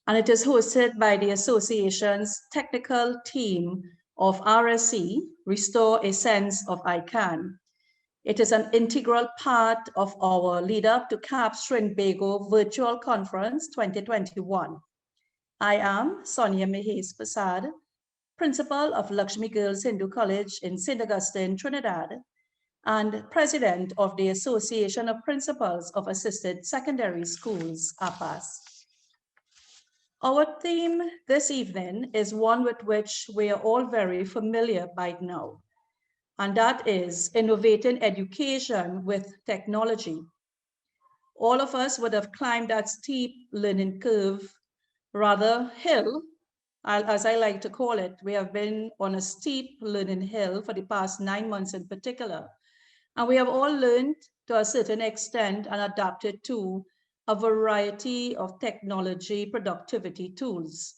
And it is hosted by the association's technical team of RSC, Restore a Sense of I Can. It is an integral part of our lead up to CAPS Trinbago Virtual Conference 2021. I am Sonia Mehes Prasad, Principal of Lakshmi Girls Hindu College in St. Augustine, Trinidad, and President of the Association of Principals of Assisted Secondary Schools, APAS. Our theme this evening is one with which we are all very familiar by now, and that is innovating education with technology. All of us would have climbed that steep learning curve, rather hill, as I like to call it. We have been on a steep learning hill for the past 9 months in particular, and we have all learned to a certain extent and adapted to a variety of technology productivity tools.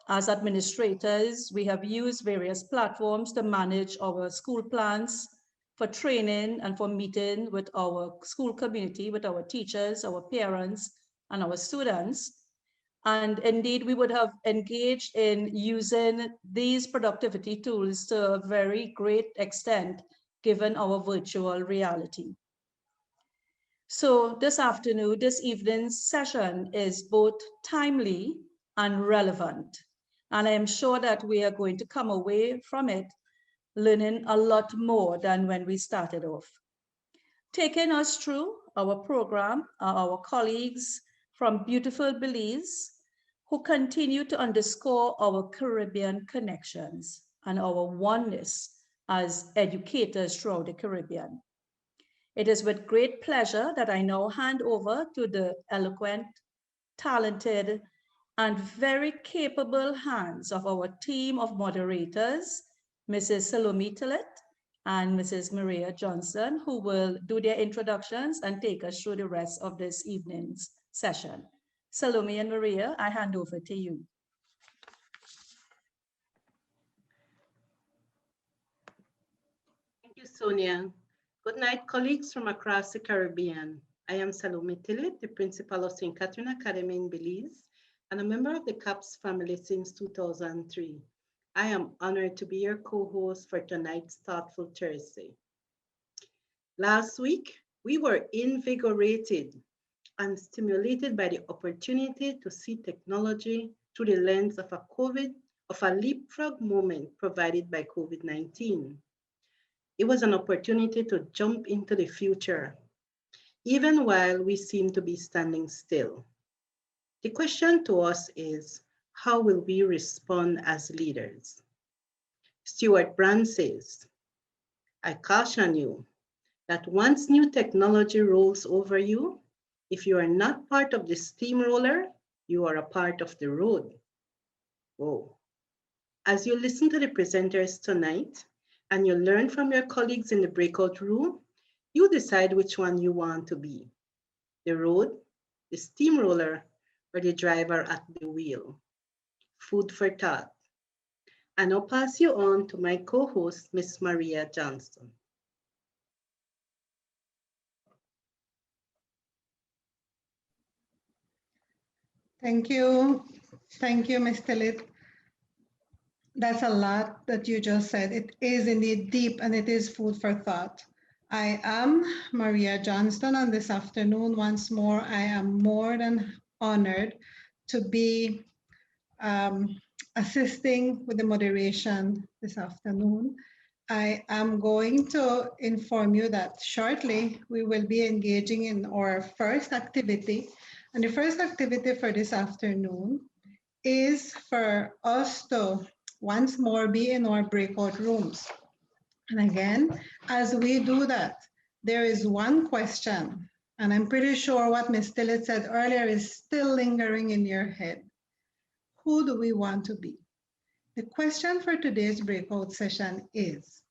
As administrators, we have used various platforms to manage our school plans, for training and for meeting with our school community, with our teachers, our parents, and our students. And indeed, we would have engaged in using these productivity tools to a very great extent, given our virtual reality. So this evening's session is both timely and relevant. And I am sure that we are going to come away from it learning a lot more than when we started off. Taking us through our program are our colleagues from beautiful Belize, who continue to underscore our Caribbean connections and our oneness as educators throughout the Caribbean. It is with great pleasure that I now hand over to the eloquent, talented, and very capable hands of our team of moderators, Mrs. Salumi Tillet and Mrs. Maria Johnston, who will do their introductions and take us through the rest of this evening's session. Salumi and Maria, I hand over to you. Thank you, Sonia. Good night, colleagues from across the Caribbean. I am Salumi Tillet, the principal of St. Catherine Academy in Belize, and a member of the CAPS family since 2003. I am honored to be your co-host for tonight's Thoughtful Thursday. Last week, we were invigorated and stimulated by the opportunity to see technology through the lens of a leapfrog moment provided by COVID-19. It was an opportunity to jump into the future, even while we seem to be standing still. The question to us is, how will we respond as leaders? Stuart Brand says, I caution you that once new technology rolls over you, if you are not part of the steamroller, you are a part of the road. Whoa. As you listen to the presenters tonight, and you learn from your colleagues in the breakout room, you decide which one you want to be, the road, the steamroller, or the driver at the wheel. Food for thought. And I'll pass you on to my co-host, Miss Maria Johnston. Thank you. Thank you, Ms. Tillet. That's a lot that you just said. It is indeed deep and it is food for thought. I am Maria Johnston, and this afternoon, once more, I am more than honored to be assisting with the moderation this afternoon. I am going to inform you that shortly we will be engaging in our first activity. And the first activity for this afternoon is for us to once more be in our breakout rooms. And again, as we do that, there is one question, and I'm pretty sure what Ms. Tillet said earlier is still lingering in your head. Who do we want to be? The question for today's breakout session is,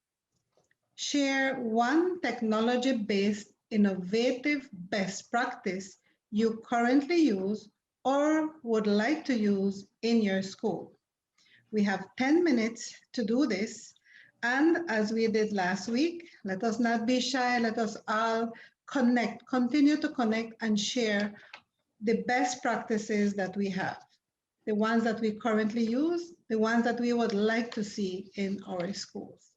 share one technology-based innovative best practice you currently use or would like to use in your school. We have 10 minutes to do this. And as we did last week, let us not be shy. Let us all connect, continue to connect and share the best practices that we have, the ones that we currently use, the ones that we would like to see in our schools.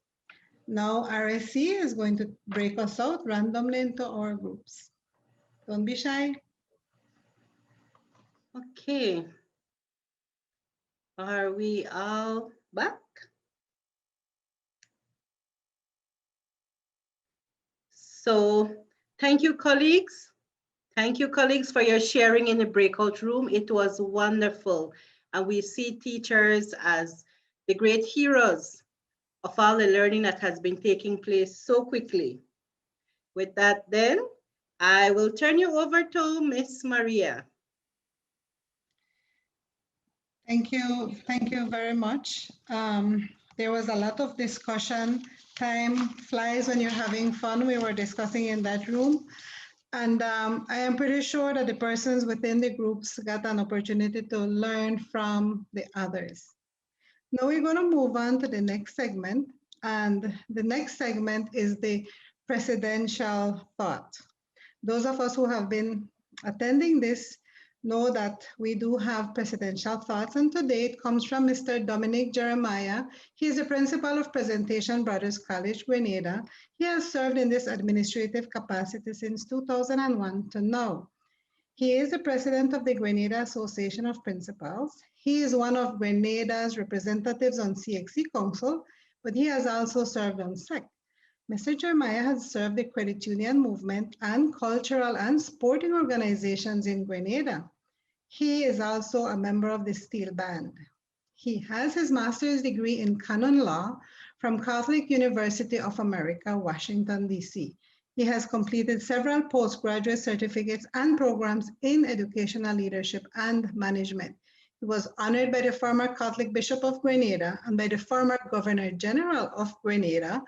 Now, RSC is going to break us out randomly into our groups. Don't be shy. Okay. Are we all back? So thank you, colleagues. Thank you, colleagues, for your sharing in the breakout room. It was wonderful. And we see teachers as the great heroes of all the learning that has been taking place so quickly. With that, then, I will turn you over to Miss Maria. Thank you very much. There was a lot of discussion. Time flies when you're having fun. We were discussing in that room. And I am pretty sure that the persons within the groups got an opportunity to learn from the others. Now we're going to move on to the next segment. And the next segment is the presidential thought. Those of us who have been attending this know that we do have presidential thoughts, and today it comes from Mr. Dominique Jeremiah. He is the principal of Presentation Brothers College, Grenada. He has served in this administrative capacity since 2001 to now. He is the president of the Grenada Association of Principals. He is one of Grenada's representatives on CXC Council, but he has also served on SEC. Mr. Jeremiah has served the credit union movement and cultural and sporting organizations in Grenada. He is also a member of the Steel Band. He has his master's degree in canon law from Catholic University of America, Washington, D.C. He has completed several postgraduate certificates and programs in educational leadership and management. He was honored by the former Catholic Bishop of Grenada and by the former Governor General of Grenada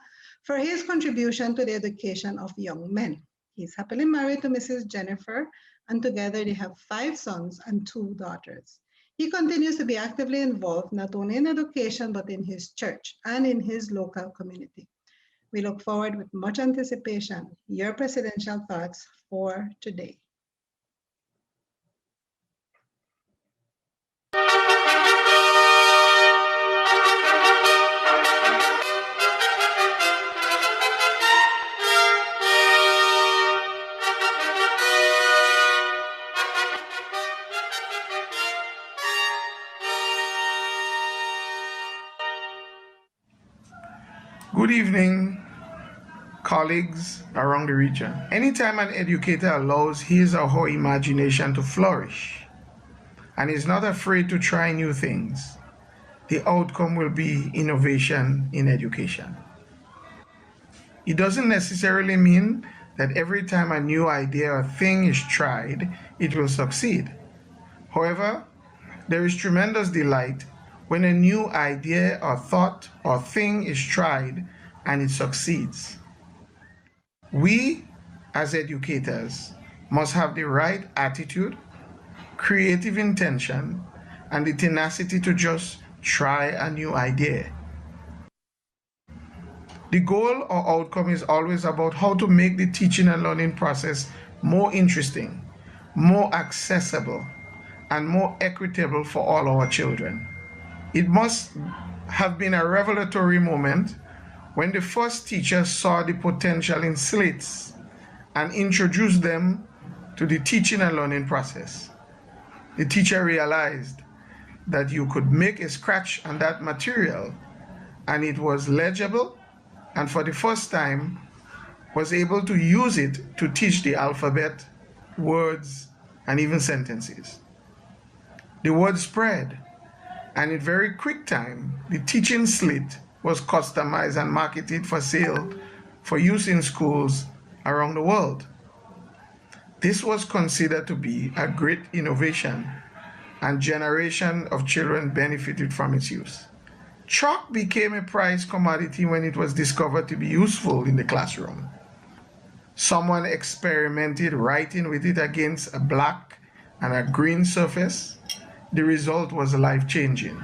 for his contribution to the education of young men. He's happily married to Mrs. Jennifer, and together they have 5 sons and 2 daughters. He continues to be actively involved not only in education, but in his church and in his local community. We look forward with much anticipation your presidential thoughts for today. Good evening, colleagues around the region. Anytime an educator allows his or her imagination to flourish and is not afraid to try new things, the outcome will be innovation in education. It doesn't necessarily mean that every time a new idea or thing is tried, it will succeed. However, there is tremendous delight when a new idea or thought or thing is tried and it succeeds. We, as educators, must have the right attitude, creative intention, and the tenacity to just try a new idea. The goal or outcome is always about how to make the teaching and learning process more interesting, more accessible, and more equitable for all our children. It must have been a revelatory moment when the first teacher saw the potential in slates and introduced them to the teaching and learning process. The teacher realized that you could make a scratch on that material and it was legible, and for the first time was able to use it to teach the alphabet, words, and even sentences. The word spread, and in very quick time, the teaching slate was customized and marketed for sale for use in schools around the world. This was considered to be a great innovation, and generation of children benefited from its use. Chalk became a prized commodity when it was discovered to be useful in the classroom. Someone experimented writing with it against a black and a green surface. The result was life-changing.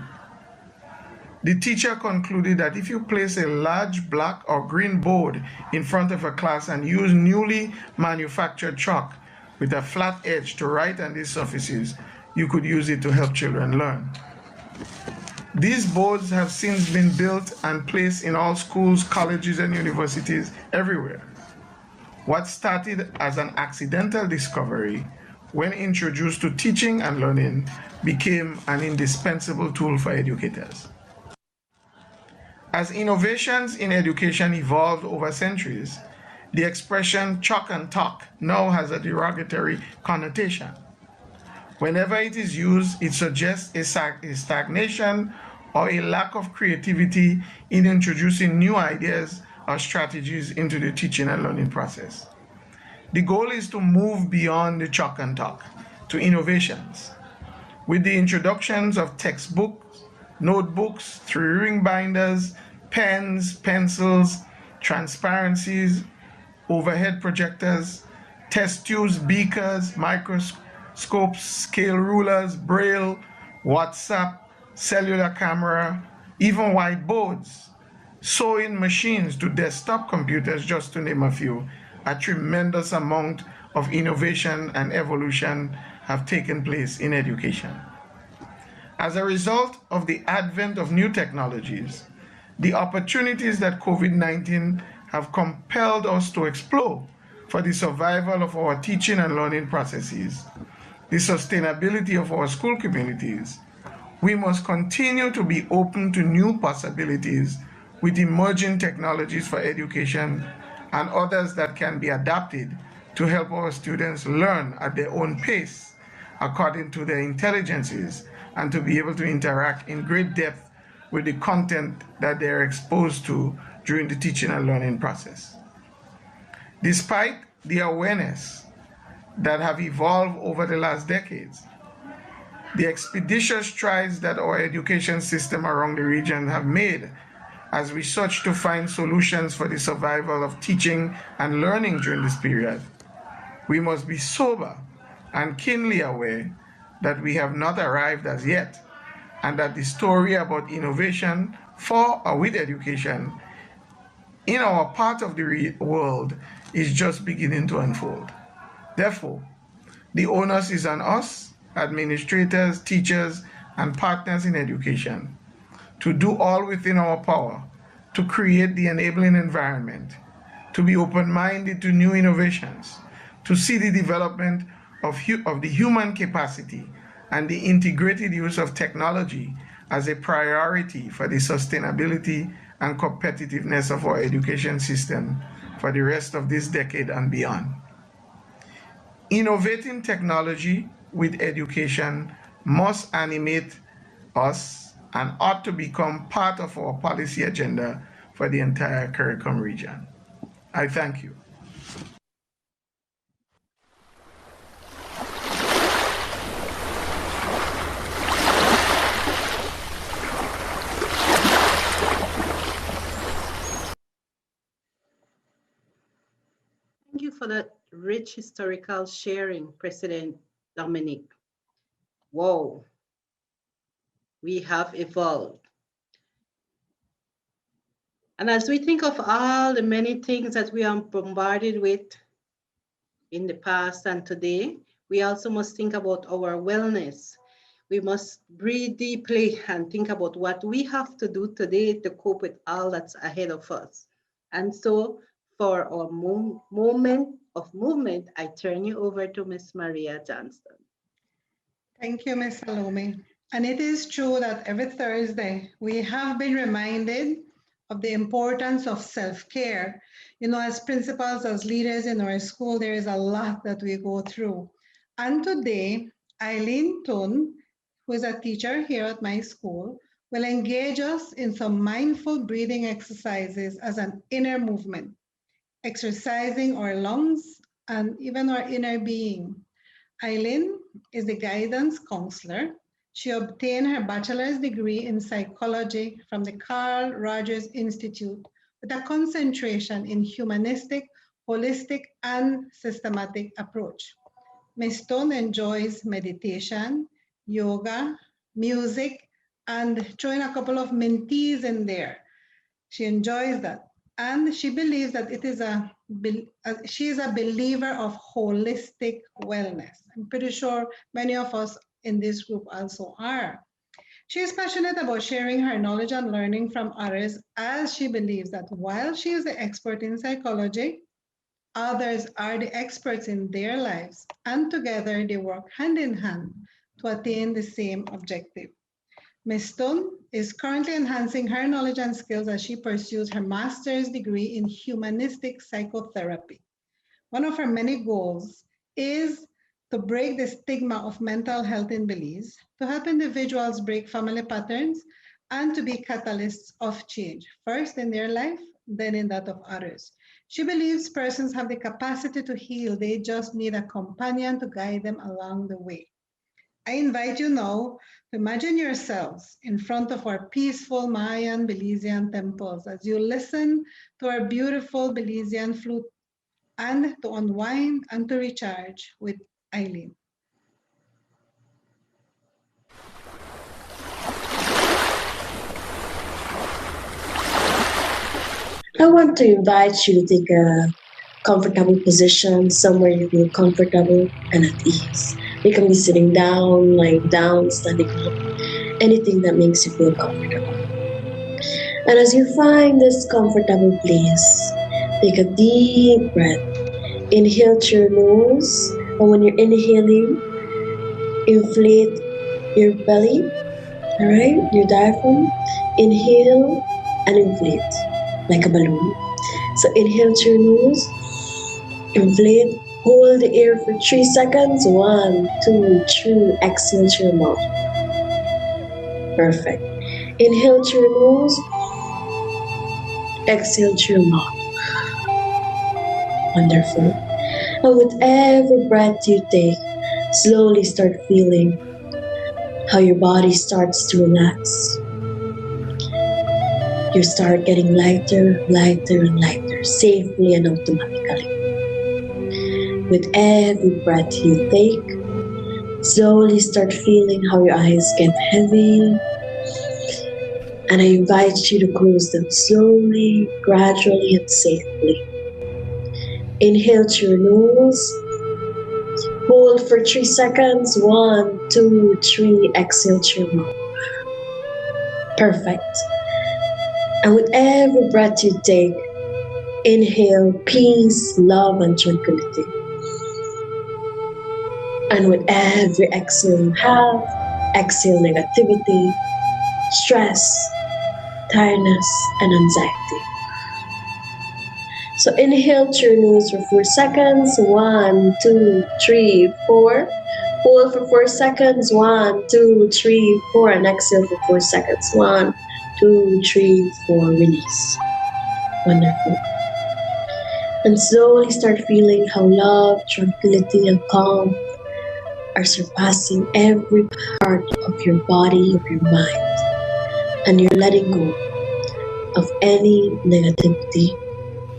The teacher concluded that if you place a large black or green board in front of a class and use newly manufactured chalk with a flat edge to write on these surfaces, you could use it to help children learn. These boards have since been built and placed in all schools, colleges, and universities everywhere. What started as an accidental discovery, when introduced to teaching and learning, became an indispensable tool for educators. As innovations in education evolved over centuries, the expression chalk and talk now has a derogatory connotation. Whenever it is used, it suggests a stagnation or a lack of creativity in introducing new ideas or strategies into the teaching and learning process. The goal is to move beyond the chalk and talk to innovations. With the introductions of textbooks, notebooks, 3-ring binders, pens, pencils, transparencies, overhead projectors, test tubes, beakers, microscopes, scale rulers, braille, WhatsApp, cellular camera, even whiteboards, sewing machines to desktop computers, just to name a few, a tremendous amount of innovation and evolution have taken place in education. As a result of the advent of new technologies, the opportunities that COVID-19 have compelled us to explore for the survival of our teaching and learning processes, the sustainability of our school communities, we must continue to be open to new possibilities with emerging technologies for education and others that can be adapted to help our students learn at their own pace according to their intelligences and to be able to interact in great depth with the content that they're exposed to during the teaching and learning process. Despite the awareness that have evolved over the last decades, the expeditious strides that our education system around the region have made as we search to find solutions for the survival of teaching and learning during this period, we must be sober and keenly aware that we have not arrived as yet, and that the story about innovation for or with education in our part of the world is just beginning to unfold. Therefore, the onus is on us, administrators, teachers, and partners in education, to do all within our power to create the enabling environment, to be open-minded to new innovations, to see the development of the human capacity and the integrated use of technology as a priority for the sustainability and competitiveness of our education system for the rest of this decade and beyond. Innovating technology with education must animate us and ought to become part of our policy agenda for the entire CARICOM region. I thank you. Thank you for that rich historical sharing, President Dominique. Whoa, we have evolved. And as we think of all the many things that we are bombarded with in the past and today, We also must think about our wellness. We must breathe deeply and think about what we have to do today to cope with all that's ahead of us. And so for our moment of movement, I turn you over to Miss Maria Johnston. Thank you, Ms. Salumi. And it is true that every Thursday we have been reminded of the importance of self-care. You know, as principals, as leaders in our school, there is a lot that we go through. And today, Eileen Tun, who is a teacher here at my school, will engage us in some mindful breathing exercises as an inner movement, exercising our lungs and even our inner being. Eileen is the guidance counselor. She obtained her bachelor's degree in psychology from the Carl Rogers Institute with a concentration in humanistic, holistic, and systematic approach. Ms. Stone enjoys meditation, yoga, music, and throwing a couple of mentees in there. She enjoys that. And she believes that she is a believer of holistic wellness. I'm pretty sure many of us in this group also are. She is passionate about sharing her knowledge and learning from others, as she believes that while she is the expert in psychology, others are the experts in their lives, and together they work hand in hand to attain the same objective. Ms. Stone is currently enhancing her knowledge and skills as she pursues her master's degree in humanistic psychotherapy. One of her many goals is to break the stigma of mental health in Belize, to help individuals break family patterns, and to be catalysts of change, first in their life, then in that of others. She believes persons have the capacity to heal, they just need a companion to guide them along the way. I invite you now to imagine yourselves in front of our peaceful Mayan Belizean temples as you listen to our beautiful Belizean flute and to unwind and to recharge with Eileen. I want to invite you to take a comfortable position, somewhere you feel comfortable and at ease. You can be sitting down, lying down, standing up, anything that makes you feel comfortable. And as you find this comfortable place, take a deep breath. Inhale through your nose, and when you're inhaling, inflate your belly, all right, your diaphragm. Inhale and inflate like a balloon. So inhale through your nose, inflate, hold the air for 3 seconds. 1, 2, 3, exhale through your mouth. Perfect. Inhale through your nose, exhale through your mouth. Wonderful. And with every breath you take, slowly start feeling how your body starts to relax. You start getting lighter, lighter, and lighter, safely and automatically. With every breath you take, slowly start feeling how your eyes get heavy. And I invite you to close them slowly, gradually, and safely. Inhale through your nose. Hold for 3 seconds. 1, 2, 3. Exhale through your mouth. Perfect. And with every breath you take, inhale peace, love, and tranquility. And with every exhale you have, exhale negativity, stress, tiredness, and anxiety. So inhale through your nose for 4 seconds. 1, 2, 3, 4. Hold for 4 seconds. 1, 2, 3, 4. And exhale for 4 seconds. 1, 2, 3, 4. Release. Wonderful. And slowly start feeling how love, tranquility, and calm are surpassing every part of your body, of your mind. And you're letting go of any negativity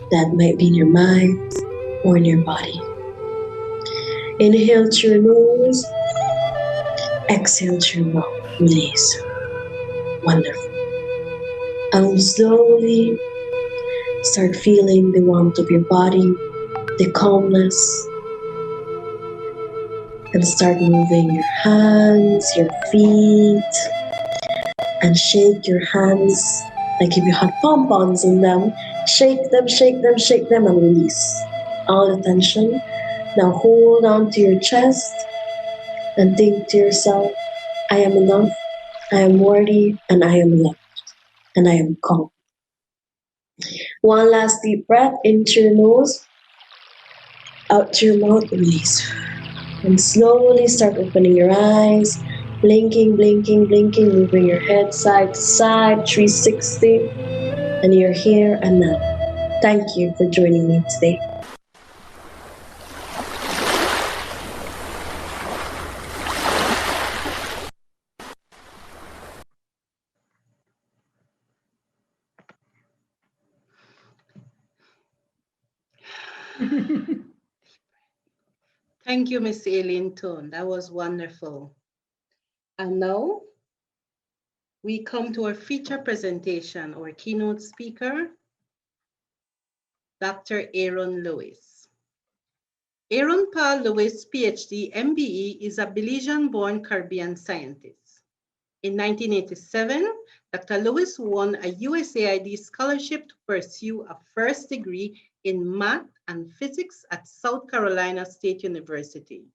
that might be in your mind or in your body. Inhale through your nose, exhale through your mouth, release. Wonderful. And slowly start feeling the warmth of your body, the calmness, And start moving your hands, your feet, and shake your hands like if you had pom-poms in them. Shake them, shake them, shake them, and release all the tension. Now hold on to your chest and think to yourself, I am enough, I am worthy, and I am loved, and I am calm. One last deep breath into your nose, out to your mouth, release. And slowly start opening your eyes, blinking, blinking, blinking, moving your head side to side, 360, and you're here and now. Thank you for joining me today. Thank you, Miss Aileen Tone. That was wonderful. And now we come to our feature presentation, our keynote speaker, Dr. Aaron Lewis. Aaron Paul Lewis, PhD, MBE, is a Belizean-born Caribbean scientist. In 1987, Dr. Lewis won a USAID scholarship to pursue a first degree in math and physics at South Carolina State University.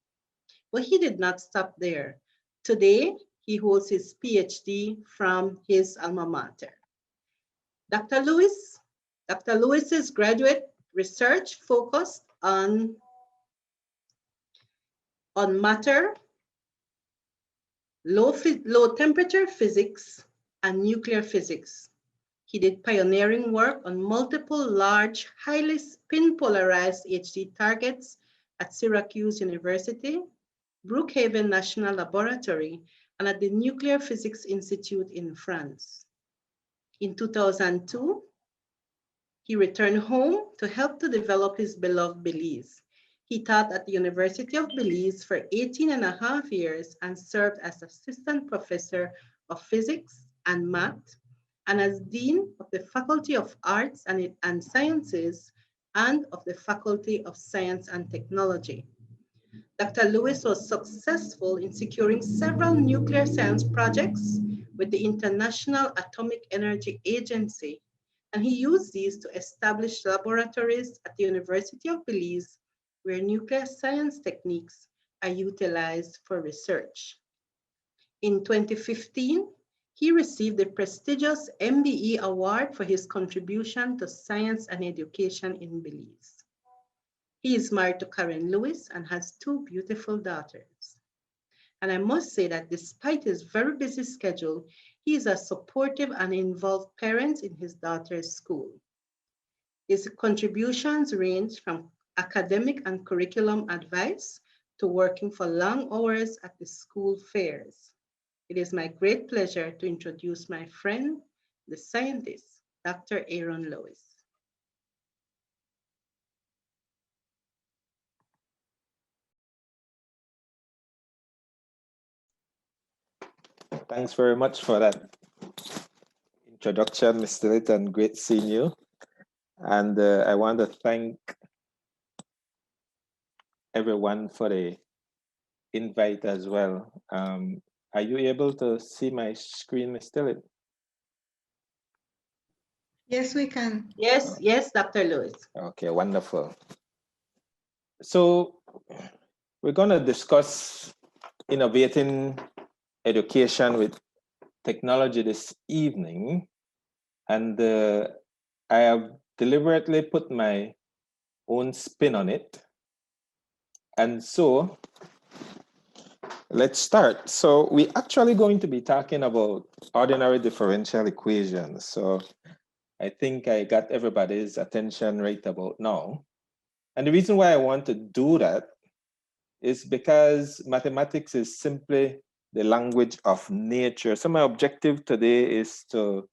But he did not stop there. Today, he holds his PhD from his alma mater. Dr. Lewis's graduate research focused on matter, low temperature physics, and nuclear physics. He did pioneering work on multiple large, highly spin-polarized HD targets at Syracuse University, Brookhaven National Laboratory, and at the Nuclear Physics Institute in France. In 2002, he returned home to help to develop his beloved Belize. He taught at the University of Belize for 18.5 years and served as assistant professor of physics and math and as dean of the Faculty of Arts and Sciences and of the Faculty of Science and Technology. Dr. Lewis was successful in securing several nuclear science projects with the International Atomic Energy Agency, and he used these to establish laboratories at the University of Belize where nuclear science techniques are utilized for research. In 2015, he received the prestigious MBE Award for his contribution to science and education in Belize. He is married to Karen Lewis and has 2 beautiful daughters. And I must say that despite his very busy schedule, he is a supportive and involved parent in his daughter's school. His contributions range from academic and curriculum advice to working for long hours at the school fairs. It is my great pleasure to introduce my friend, the scientist, Dr. Aaron Lewis. Thanks very much for that introduction, Mr. Tillet, and great seeing you. And I want to thank everyone for the invite as well. Are you able to see my screen, Mr. Tillet? Yes, we can. Yes, yes, Dr. Lewis. Okay, wonderful. So we're going to discuss innovating education with technology this evening. And I have deliberately put my own spin on it. And so let's start. So we're actually going to be talking about ordinary differential equations. So I think I got everybody's attention right about now. And the reason why I want to do that is because mathematics is simply the language of nature. So my objective today is to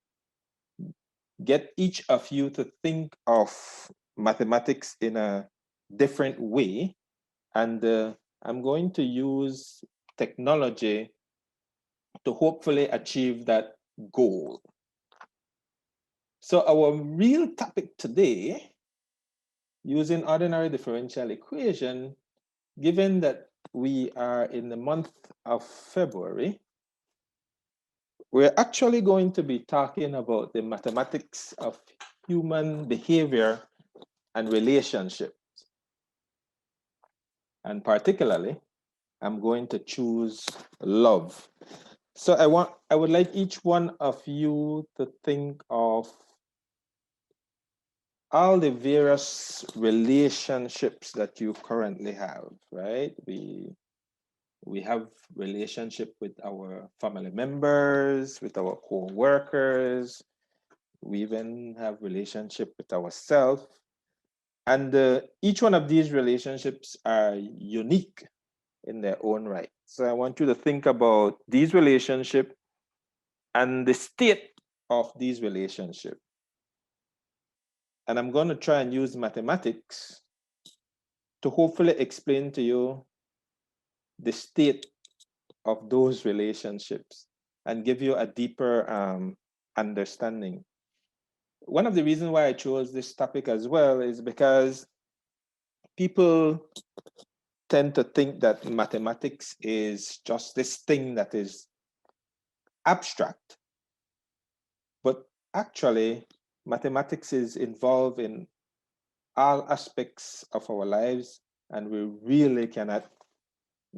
get each of you to think of mathematics in a different way. And I'm going to use technology to hopefully achieve that goal. So our real topic today, using ordinary differential equation, given that we are in the month of February, we're actually going to be talking about the mathematics of human behavior and relationships. And particularly, I'm going to choose love. So I would like each one of you to think of all the various relationships that you currently have, right? We have relationship with our family members, with our co-workers. We even have relationship with ourselves. And each one of these relationships are unique in their own right. So I want you to think about these relationships and the state of these relationships. And I'm going to try and use mathematics to hopefully explain to you the state of those relationships and give you a deeper understanding. One of the reasons why I chose this topic as well is because people tend to think that mathematics is just this thing that is abstract. But actually, mathematics is involved in all aspects of our lives, and we really cannot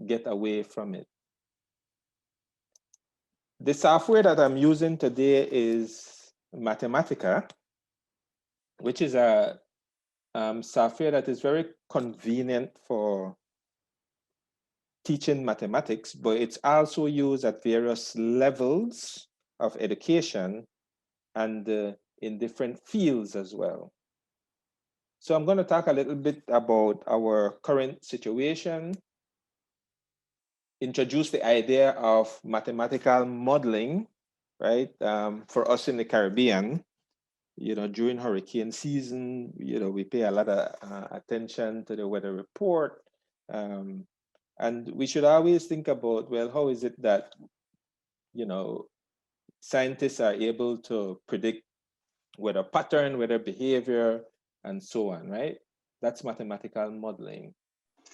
get away from it. The software that I'm using today is Mathematica, which is a software that is very convenient for teaching mathematics, but it's also used at various levels of education and in different fields as well. So I'm going to talk a little bit about our current situation, introduce the idea of mathematical modeling, right? For us in the Caribbean, during hurricane season, we pay a lot of attention to the weather report. And we should always think about, well, how is it that, scientists are able to predict weather pattern, weather behavior, and so on, right? That's mathematical modeling.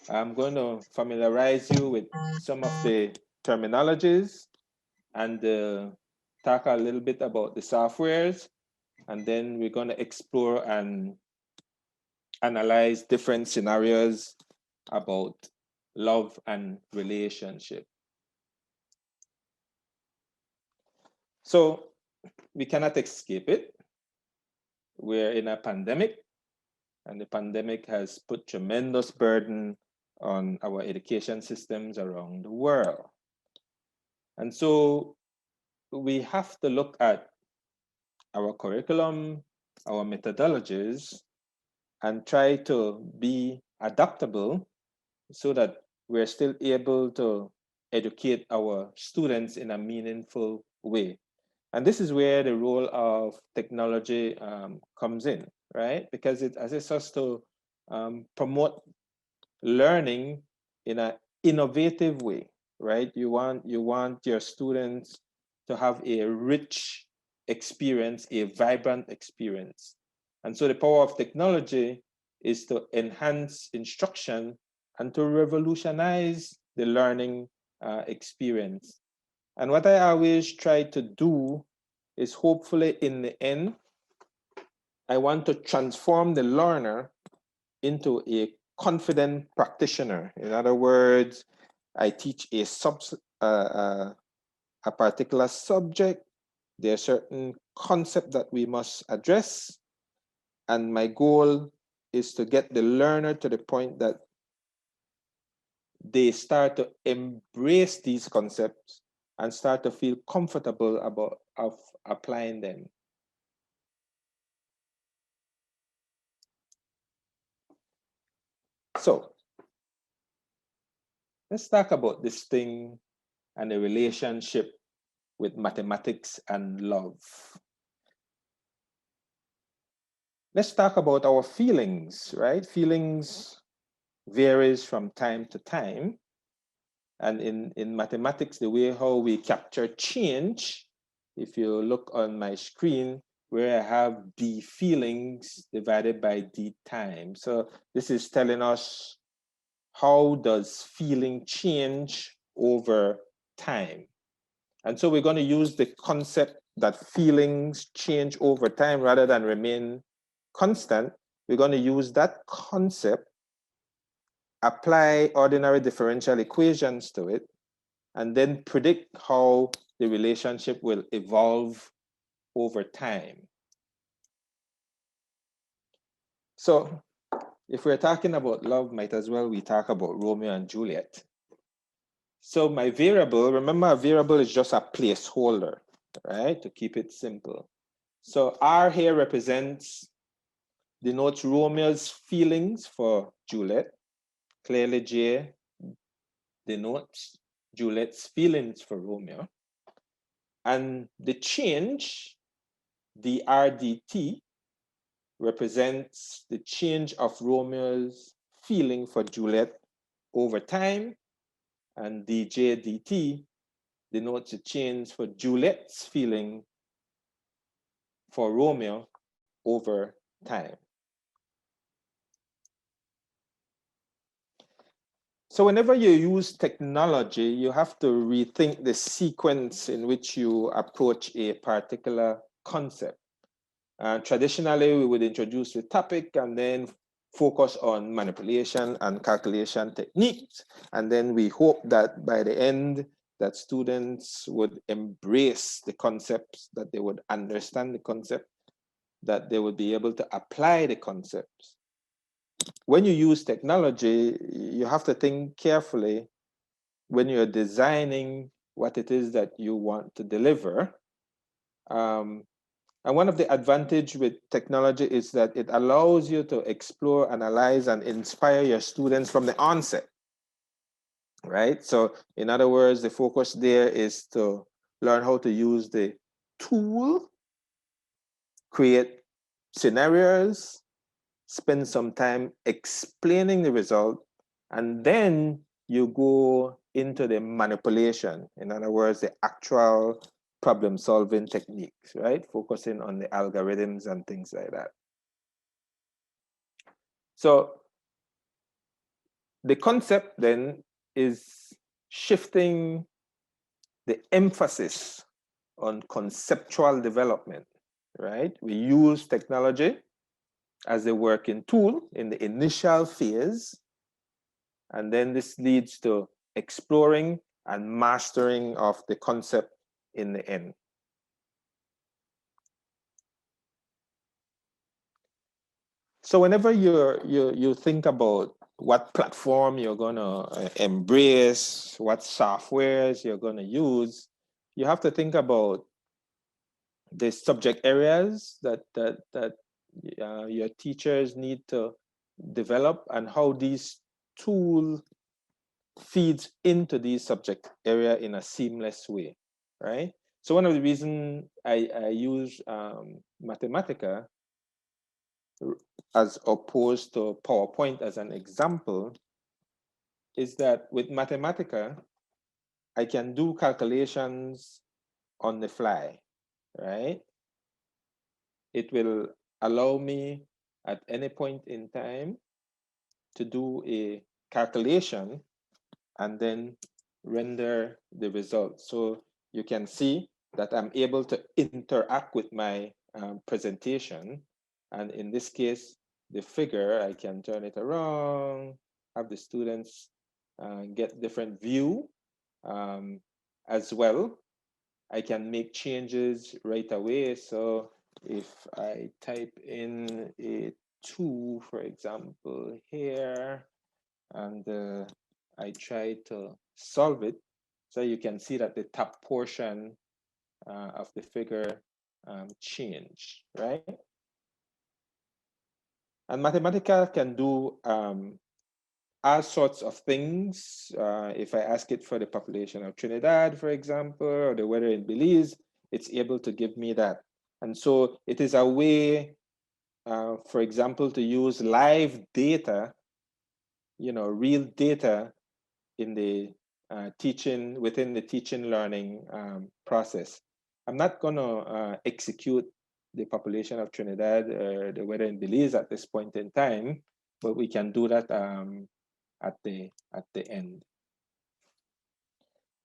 I'm going to familiarize you with some of the terminologies and talk a little bit about the softwares, and then we're going to explore and analyze different scenarios about love and relationship. So we cannot escape it. We're in a pandemic, and the pandemic has put tremendous burden on our education systems around the world. And so we have to look at our curriculum, our methodologies, and try to be adaptable so that we're still able to educate our students in a meaningful way. And this is where the role of technology comes in, right? Because it assists us to promote learning in an innovative way, right? You want your students to have a rich experience, a vibrant experience. And so the power of technology is to enhance instruction and to revolutionize the learning experience. And what I always try to do is, hopefully in the end, I want to transform the learner into a confident practitioner. In other words, I teach a particular subject. There are certain concepts that we must address. And my goal is to get the learner to the point that they start to embrace these concepts and start to feel comfortable about applying them. So let's talk about this thing and the relationship with mathematics and love. Let's talk about our feelings, right? Feelings varies from time to time. And in mathematics, the way how we capture change, if you look on my screen, where I have d feelings divided by d time. So this is telling us how does feeling change over time? And so we're going to use the concept that feelings change over time rather than remain constant. We're going to use that concept, apply ordinary differential equations to it, and then predict how the relationship will evolve over time. So if we're talking about love, might as well we talk about Romeo and Juliet. So my variable, remember a variable is just a placeholder, right? To keep it simple. So R here denotes Romeo's feelings for Juliet. Clearly J denotes Juliet's feelings for Romeo. And the change, the RDT, represents the change of Romeo's feeling for Juliet over time, and dJdt denotes a change for Juliet's feeling for Romeo over time. So whenever you use technology, you have to rethink the sequence in which you approach a particular concept. Traditionally, we would introduce the topic and then focus on manipulation and calculation techniques. And then we hope that by the end, that students would embrace the concepts, that they would understand the concept, that they would be able to apply the concepts. When you use technology, you have to think carefully when you're designing what it is that you want to deliver. And one of the advantages with technology is that it allows you to explore, analyze, and inspire your students from the onset, right? So in other words, the focus there is to learn how to use the tool, create scenarios, spend some time explaining the result, and then you go into the manipulation. In other words, the actual problem-solving techniques, right? Focusing on the algorithms and things like that. So the concept then is shifting the emphasis on conceptual development, right? We use technology as a working tool in the initial phase, and then this leads to exploring and mastering of the concept in the end. So whenever you think about what platform you're gonna embrace, what softwares you're gonna use, you have to think about the subject areas that your teachers need to develop and how these tool feeds into these subject area in a seamless way, right? So one of the reasons I use Mathematica as opposed to PowerPoint as an example is that with Mathematica, I can do calculations on the fly, right? It will allow me at any point in time to do a calculation and then render the result. So you can see that I'm able to interact with my presentation. And in this case, the figure, I can turn it around, have the students get different view as well. I can make changes right away. So if I type in a 2, for example, here, and I try to solve it, so you can see that the top portion of the figure change, right? And Mathematica can do all sorts of things. If I ask it for the population of Trinidad, for example, or the weather in Belize, it's able to give me that. And so it is a way, for example, to use live data, real data in the teaching, within the teaching learning process. I'm not gonna execute the population of Trinidad or the weather in Belize at this point in time, but we can do that at the end.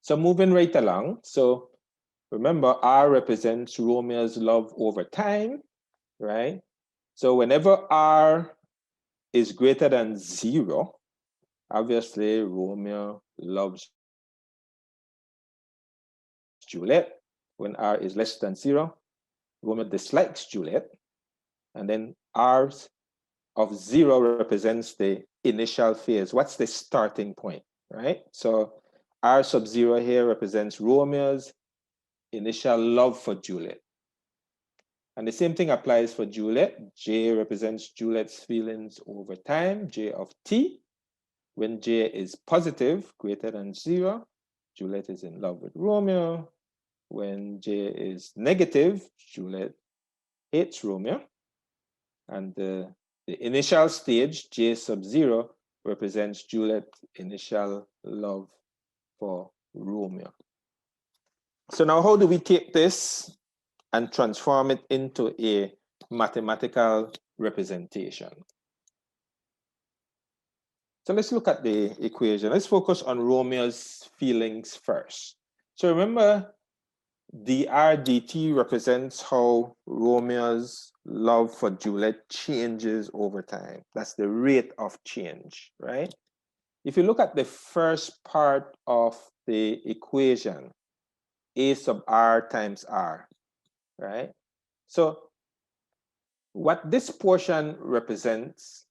So moving right along. So remember, R represents Romeo's love over time, right? So whenever R is greater than 0, obviously Romeo loves Juliet. When R is less than 0, Romeo dislikes Juliet. And then R of 0 represents the initial phase. What's the starting point, right? So R sub 0 here represents Romeo's initial love for Juliet. And the same thing applies for Juliet. J represents Juliet's feelings over time, J of T. When J is positive, greater than 0, Juliet is in love with Romeo. When J is negative, Juliet hates Romeo. And the initial stage, J sub 0, represents Juliet's initial love for Romeo. So now how do we take this and transform it into a mathematical representation? So let's look at the equation. Let's focus on Romeo's feelings first. So remember, dr dt represents how Romeo's love for Juliet changes over time. That's the rate of change, right? If you look at the first part of the equation, A sub R times R, right? So what this portion represents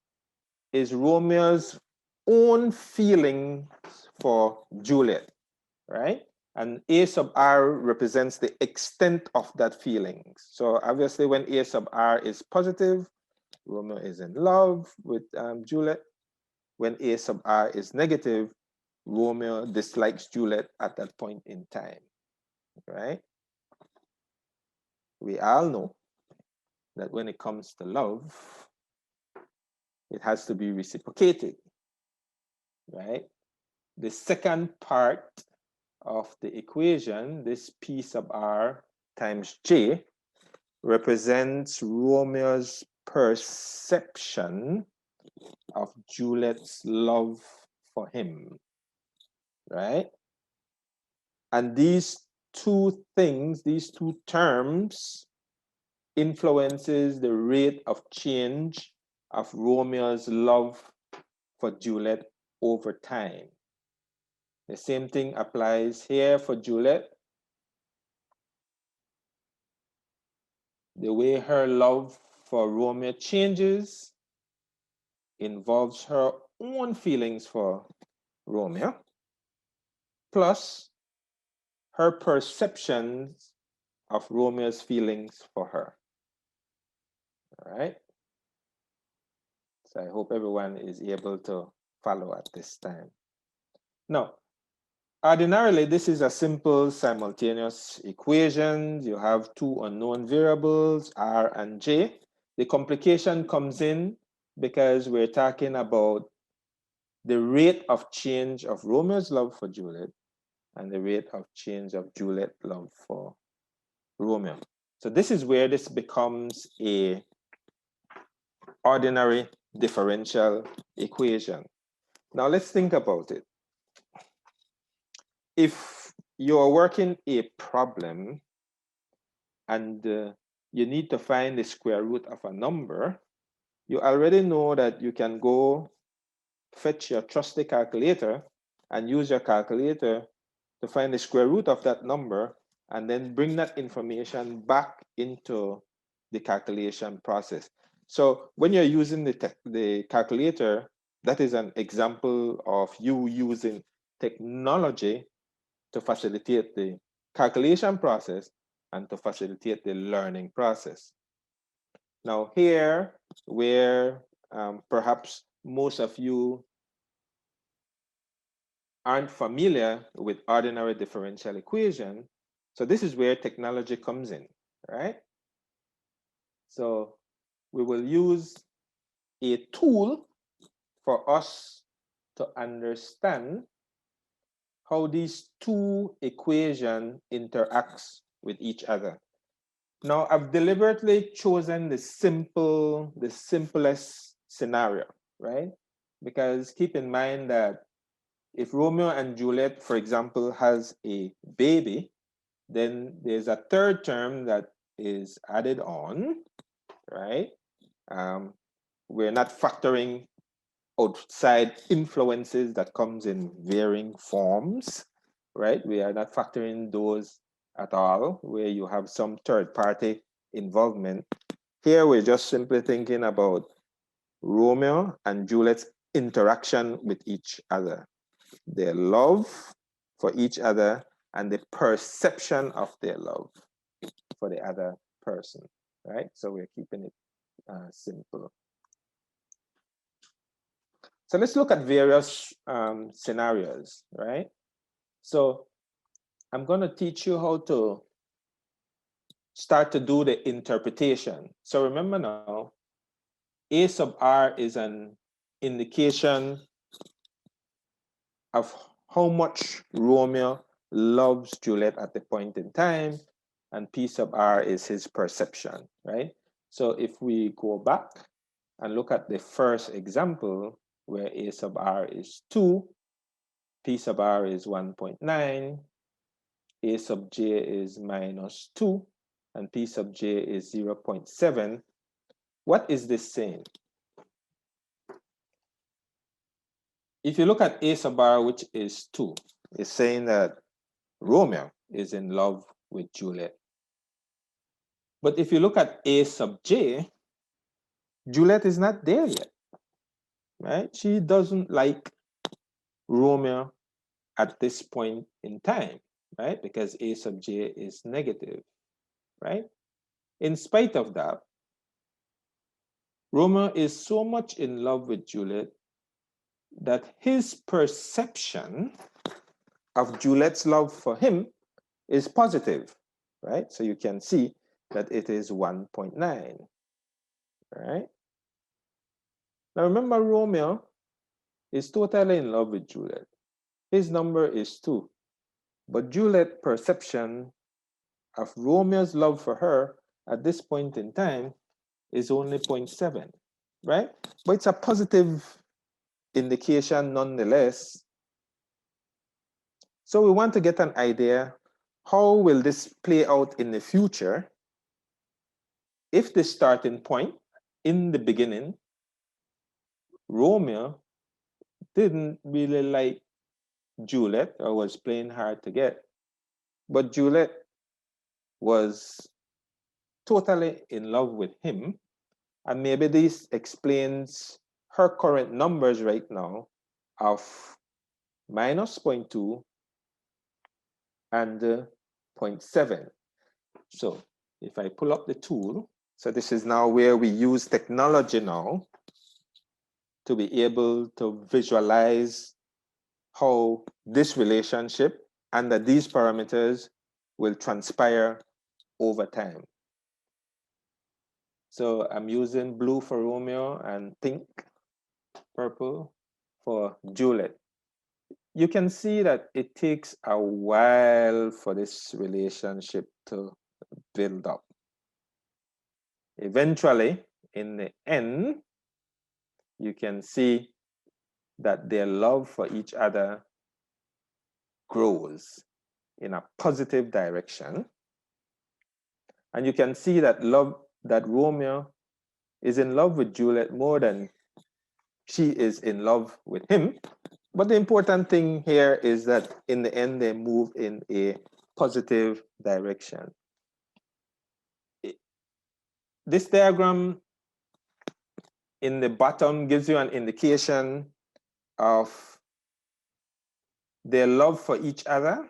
is Romeo's own feelings for Juliet, right? And A sub R represents the extent of that feelings. So obviously when A sub R is positive, Romeo is in love with Juliet. When A sub R is negative, Romeo dislikes Juliet at that point in time, right? We all know that when it comes to love, it has to be reciprocated, right? The second part of the equation, this P sub R times J, represents Romeo's perception of Juliet's love for him, right? And these two things, these two terms, influences the rate of change of Romeo's love for Juliet over time. The same thing applies here for Juliet. The way her love for Romeo changes involves her own feelings for Romeo, plus her perceptions of Romeo's feelings for her. All right? So I hope everyone is able to follow at this time. Now, ordinarily, this is a simple simultaneous equation. You have two unknown variables, R and J. The complication comes in because we're talking about the rate of change of Romeo's love for Juliet and the rate of change of Juliet's love for Romeo. So this is where this becomes a ordinary differential equation. Now let's think about it. If you're working a problem and you need to find the square root of a number, you already know that you can go fetch your trusty calculator and use your calculator to find the square root of that number and then bring that information back into the calculation process. So when you're using the calculator, that is an example of you using technology to facilitate the calculation process and to facilitate the learning process. Now here, where perhaps most of you aren't familiar with ordinary differential equation, so this is where technology comes in, right? So we will use a tool for us to understand how these two equations interacts with each other. Now, I've deliberately chosen the simplest scenario, right? because keep in mind that if Romeo and Juliet, for example, has a baby, then there's a third term that is added on, right? We're not factoring outside influences that comes in varying forms, right? We are not factoring those at all, where you have some third party involvement. Here, we're just simply thinking about Romeo and Juliet's interaction with each other, their love for each other, and the perception of their love for the other person, right? So we're keeping it simple. So let's look at various scenarios, right? So I'm going to teach you how to start to do the interpretation. So remember now, A sub R is an indication of how much Romeo loves Juliet at the point in time, and P sub R is his perception, right? So if we go back and look at the first example, where A sub R is 2, P sub R is 1.9, A sub J is -2, and P sub J is 0.7. What is this saying? If you look at A sub R, which is 2, it's saying that Romeo is in love with Juliet. But if you look at A sub J, Juliet is not there yet, right? She doesn't like Romeo at this point in time, right? Because A sub J is negative, right? In spite of that, Romeo is so much in love with Juliet that his perception of Juliet's love for him is positive, right? So you can see that it is 1.9, right? Now remember, Romeo is totally in love with Juliet. His number is 2, but Juliet's perception of Romeo's love for her at this point in time is only 0.7, right? But it's a positive indication nonetheless. So we want to get an idea, how will this play out in the future if the starting point in the beginning, Romeo didn't really like Juliet or was playing hard to get, but Juliet was totally in love with him, and maybe this explains her current numbers right now of -0.2 and 0.7. So if I pull up the tool, so this is now where we use technology now to be able to visualize how this relationship under these parameters will transpire over time. So I'm using blue for Romeo and pink, purple for Juliet. You can see that it takes a while for this relationship to build up. Eventually, in the end, you can see that their love for each other grows in a positive direction. And you can see that Romeo is in love with Juliet more than she is in love with him. But the important thing here is that in the end, they move in a positive direction. This diagram in the bottom gives you an indication of their love for each other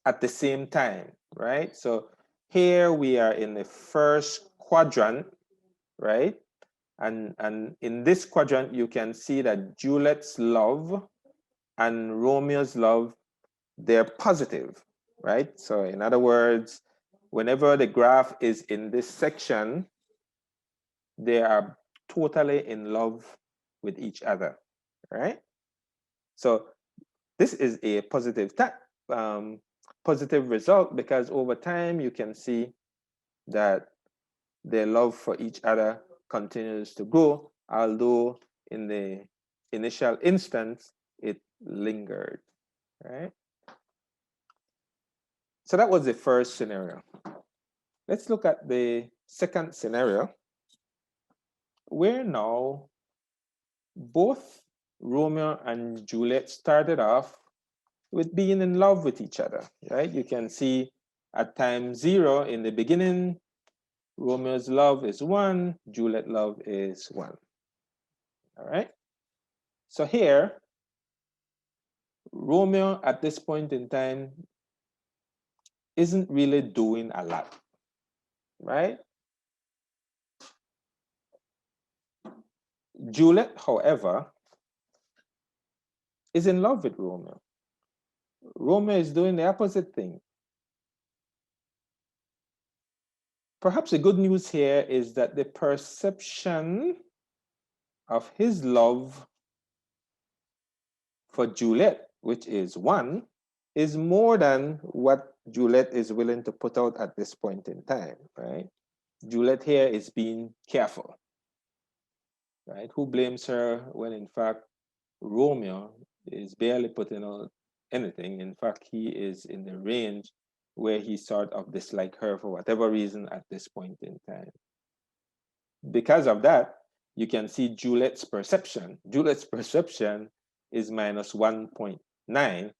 at the same time, right? So here we are in the first quadrant, right? And in this quadrant, you can see that Juliet's love and Romeo's love, they're positive, right? So in other words, whenever the graph is in this section, they are totally in love with each other, right? So this is a positive result, because over time you can see that their love for each other continues to grow, although in the initial instance, it lingered, right? So that was the first scenario. Let's look at the second scenario, where now both Romeo and Juliet started off with being in love with each other, right? You can see at time 0 in the beginning, Romeo's love is 1, Juliet's love is 1. All right. So here, Romeo at this point in time isn't really doing a lot, right? Juliet, however, is in love with Romeo. Romeo is doing the opposite thing. Perhaps the good news here is that the perception of his love for Juliet, which is 1, is more than what Juliet is willing to put out at this point in time, right? Juliet here is being careful, right? Who blames her when in fact Romeo is barely putting out anything. In fact, he is in the range where he sort of dislike her for whatever reason at this point in time. Because of that, you can see Juliet's perception. Juliet's perception is minus 1.9,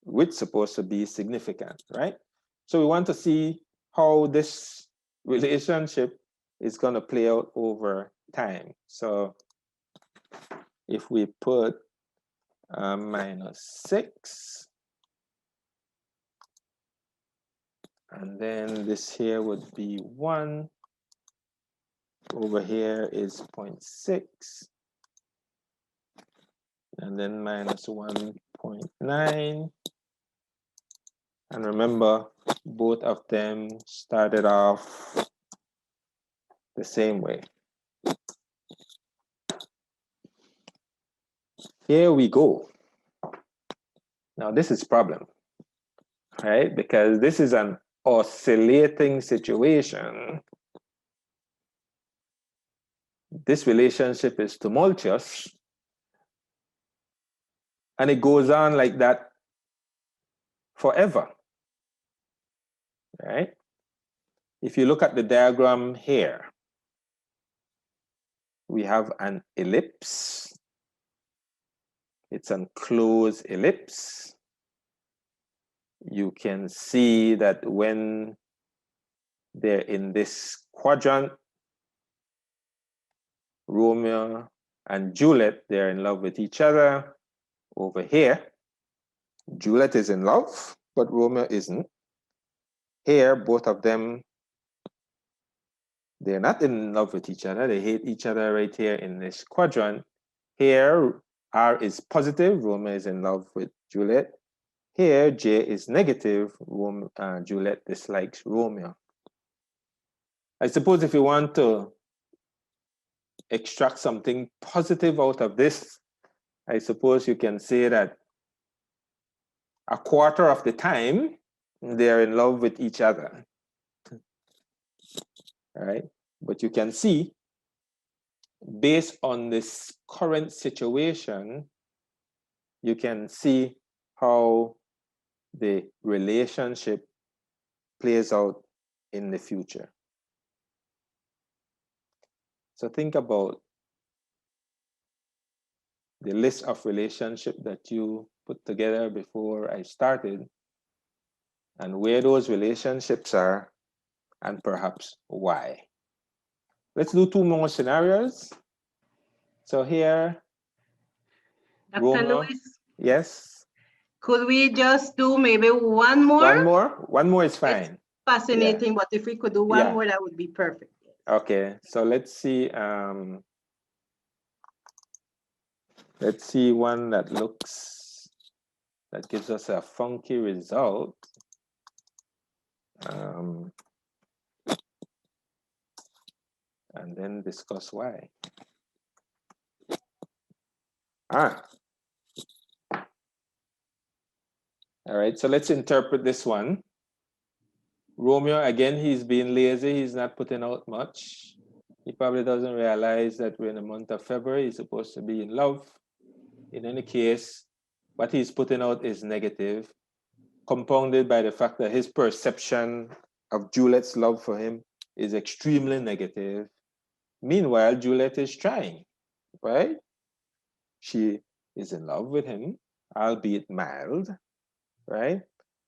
which is supposed to be significant, right? So we want to see how this relationship is going to play out over time. So if we put minus 6, and then this here would be 1, over here is 0.6, and then minus 1.9. And remember, both of them started off the same way. Here we go. Now this is problem, right? Because this is an oscillating situation. This relationship is tumultuous, and it goes on like that forever, right? If you look at the diagram here, we have an ellipse. It's an closed ellipse. You can see that when they're in this quadrant, Romeo and Juliet, they're in love with each other. Over here, Juliet is in love, but Romeo isn't. Here, both of them, they're not in love with each other. They hate each other right here in this quadrant. Here, R is positive. Romeo is in love with Juliet. Here, J is negative. Juliet dislikes Romeo. I suppose if you want to extract something positive out of this, I suppose you can say that a quarter of the time, they're in love with each other. All right? But you can see, based on this current situation, you can see how the relationship plays out in the future. So think about the list of relationships that you put together before I started, and where those relationships are, and perhaps why. Let's do 2 more scenarios. So here, Dr. Romeo, Lewis, yes? could we just do maybe one more? One more? One more is fine. It's fascinating, but if we could do one more, that would be perfect. Okay, so let's see one that gives us a funky result. And then discuss why. All right, so let's interpret this one. Romeo, again, he's being lazy. He's not putting out much. He probably doesn't realize that we're in the month of February. He's supposed to be in love. In any case, what he's putting out is negative, compounded by the fact that his perception of Juliet's love for him is extremely negative. Meanwhile, Juliet is trying, right? She is in love with him, albeit mild, right?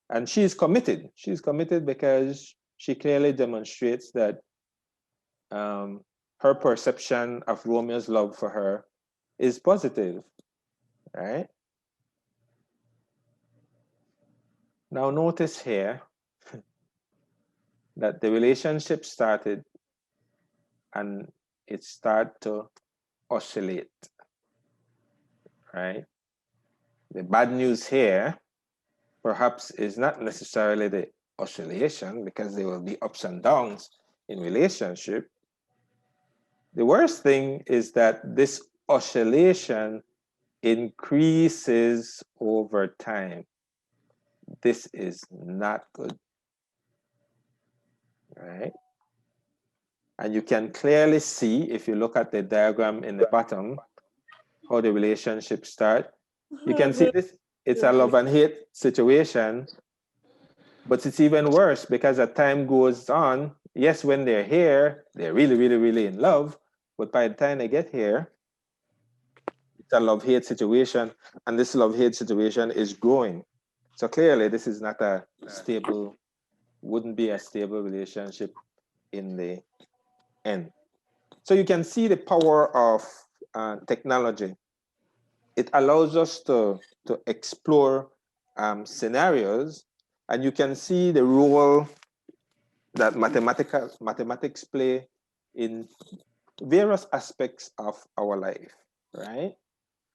And she's committed. She's committed because she clearly demonstrates that her perception of Romeo's love for her is positive, right? Now notice here that the relationship started and it started to oscillate, right? The bad news here perhaps is not necessarily the oscillation, because there will be ups and downs in relationship. The worst thing is that this oscillation increases over time. This is not good, right? And you can clearly see, if you look at the diagram in the bottom, how the relationship starts. You can see this, it's a love and hate situation, but it's even worse because as time goes on, yes, when they're here, they're really, really, really in love, but by the time they get here, it's a love-hate situation, and this love-hate situation is growing. So clearly, this is not a stable, wouldn't be a stable relationship in the end. So you can see the power of technology. It allows us to explore scenarios, and you can see the role that mathematics play in various aspects of our life, right?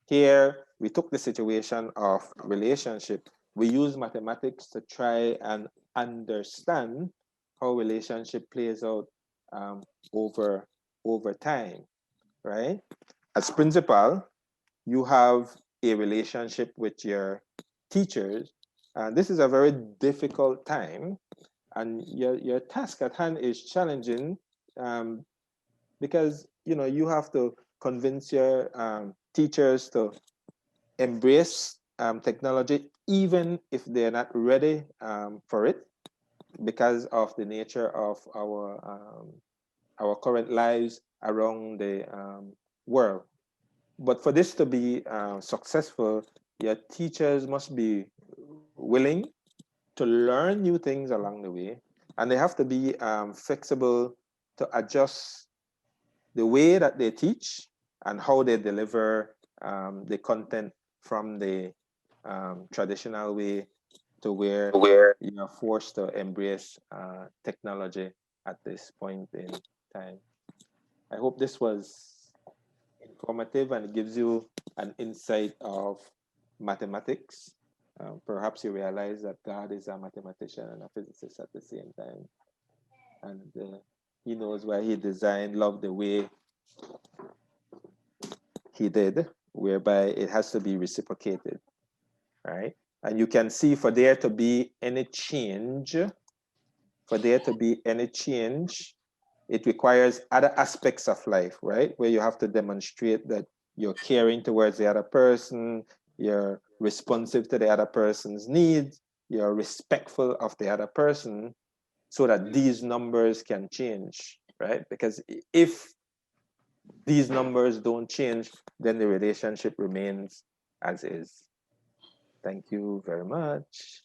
Here, we took the situation of relationship. We use mathematics to try and understand how relationship plays out over time, right? As principal, you have a relationship with your teachers, and this is a very difficult time, and your task at hand is challenging because you have to convince your teachers to embrace technology, even if they're not ready for it, because of the nature of our current lives around the world. But for this to be successful, your teachers must be willing to learn new things along the way, and they have to be flexible to adjust the way that they teach and how they deliver the content from the traditional way to where you are forced to embrace technology at this point in time. I hope this was informative and it gives you an insight of mathematics. Perhaps you realize that God is a mathematician and a physicist at the same time. And he knows why he designed love the way he did, whereby it has to be reciprocated, right? And you can see for there to be any change, it requires other aspects of life, right? Where you have to demonstrate that you're caring towards the other person, you're responsive to the other person's needs, you're respectful of the other person, so that these numbers can change, right? Because if these numbers don't change, then the relationship remains as is. Thank you very much.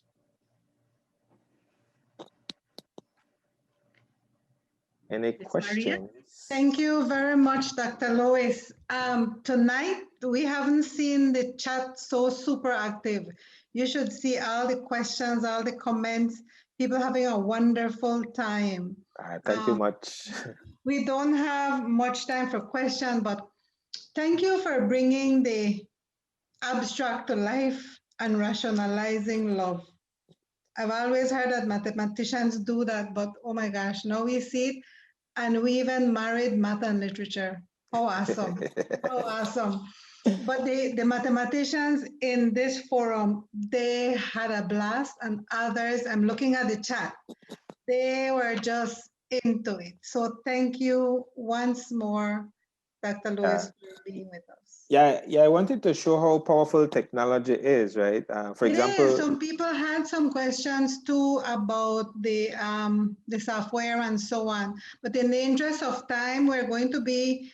Any questions? Thank you very much, Dr. Lois. Tonight, we haven't seen the chat so super active. You should see all the questions, all the comments, people having a wonderful time. Thank you much. We don't have much time for questions, but thank you for bringing the abstract to life and rationalizing love. I've always heard that mathematicians do that, but oh my gosh, now we see it, and we even married math and literature. How awesome, how awesome. But the mathematicians in this forum, they had a blast, and others, I'm looking at the chat, they were just into it. So thank you once more, Dr. Lewis, for being with us. Yeah, I wanted to show how powerful technology is, right? For example, some people had some questions too about the software and so on. But in the interest of time, we're going to be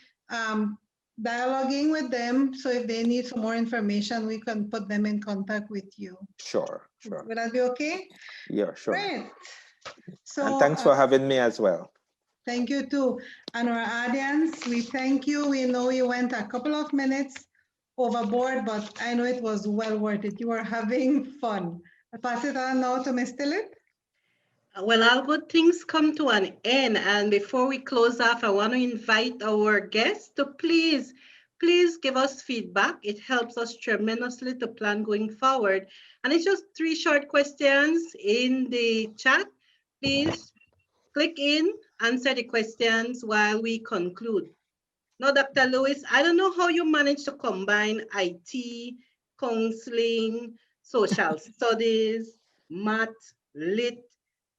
dialoguing with them. So if they need some more information, we can put them in contact with you. Sure. Would that be okay? Yeah, sure. Great. So, and thanks for having me as well. Thank you too. And our audience, we thank you. We know you went a couple of minutes overboard, but I know it was well worth it. You are having fun. I'll pass it on now to Ms. Tillet. Well, all good things come to an end. And before we close off, I want to invite our guests to please give us feedback. It helps us tremendously to plan going forward. And it's just 3 short questions in the chat. Please click in, answer the questions while we conclude. Now, Dr. Lewis, I don't know how you manage to combine IT, counseling, social studies, math, lit,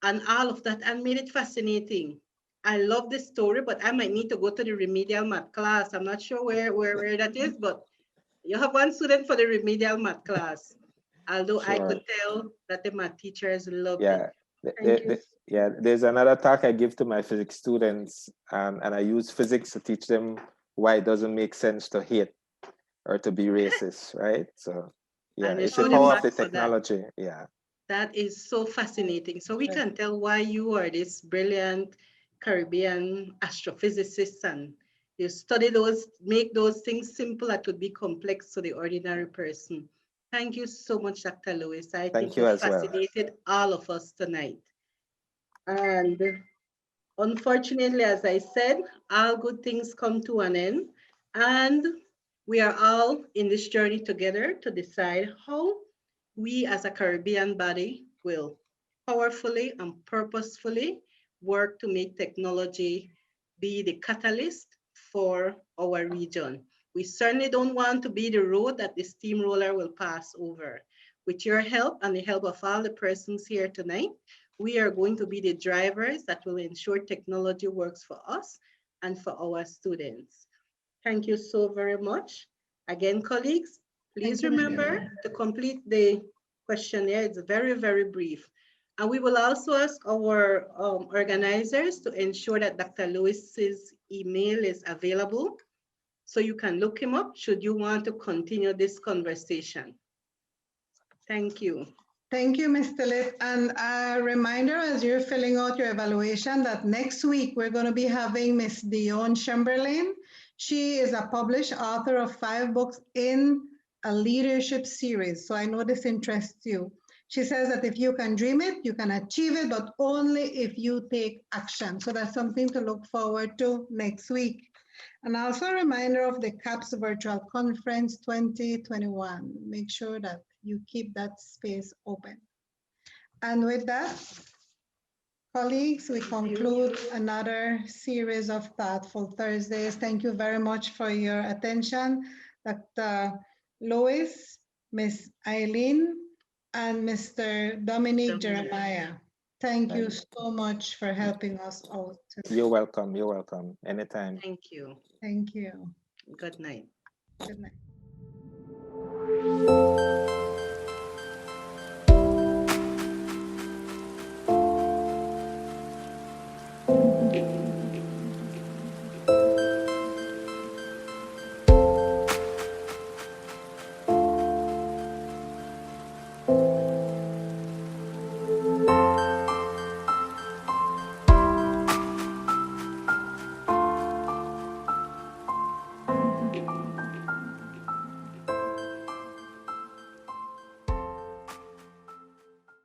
and all of that, and made it fascinating. I love this story, but I might need to go to the remedial math class. I'm not sure where that is, but you have one student for the remedial math class. Although Sure. I could tell that the math teachers love it. Yeah, there's another talk I give to my physics students, and I use physics to teach them why it doesn't make sense to hate or to be racist, right? So yeah, it's the power of the technology. Yeah. That is so fascinating. So we can tell why you are this brilliant Caribbean astrophysicist, and you study make those things simple that would be complex to the ordinary person. Thank you so much, Dr. Lewis. I think you fascinated all of us tonight. And unfortunately, as I said, all good things come to an end. And we are all in this journey together to decide how we as a Caribbean body will powerfully and purposefully work to make technology be the catalyst for our region. We certainly don't want to be the road that the steamroller will pass over. With your help and the help of all the persons here tonight, we are going to be the drivers that will ensure technology works for us and for our students. Thank you so very much. Again, colleagues, please remember to complete the questionnaire. It's very, very brief. And we will also ask our organizers to ensure that Dr. Lewis's email is available so you can look him up should you want to continue this conversation. Thank you. Thank you, Ms. Tillet. And a reminder as you're filling out your evaluation that next week we're going to be having Ms. Dion Chamberlain. She is a published author of 5 books in a leadership series. So I know this interests you. She says that if you can dream it, you can achieve it, but only if you take action. So that's something to look forward to next week. And also a reminder of the CAPS Virtual Conference 2021. Make sure that you keep that space open. And with that, colleagues, we conclude another series of Thoughtful Thursdays. Thank you very much for your attention, Dr. Lois, Ms. Eileen, and Mr. Dominique Jeremiah. Thank you so much for helping us out today. You're welcome. You're welcome. Anytime. Thank you. Thank you. Good night. Good night.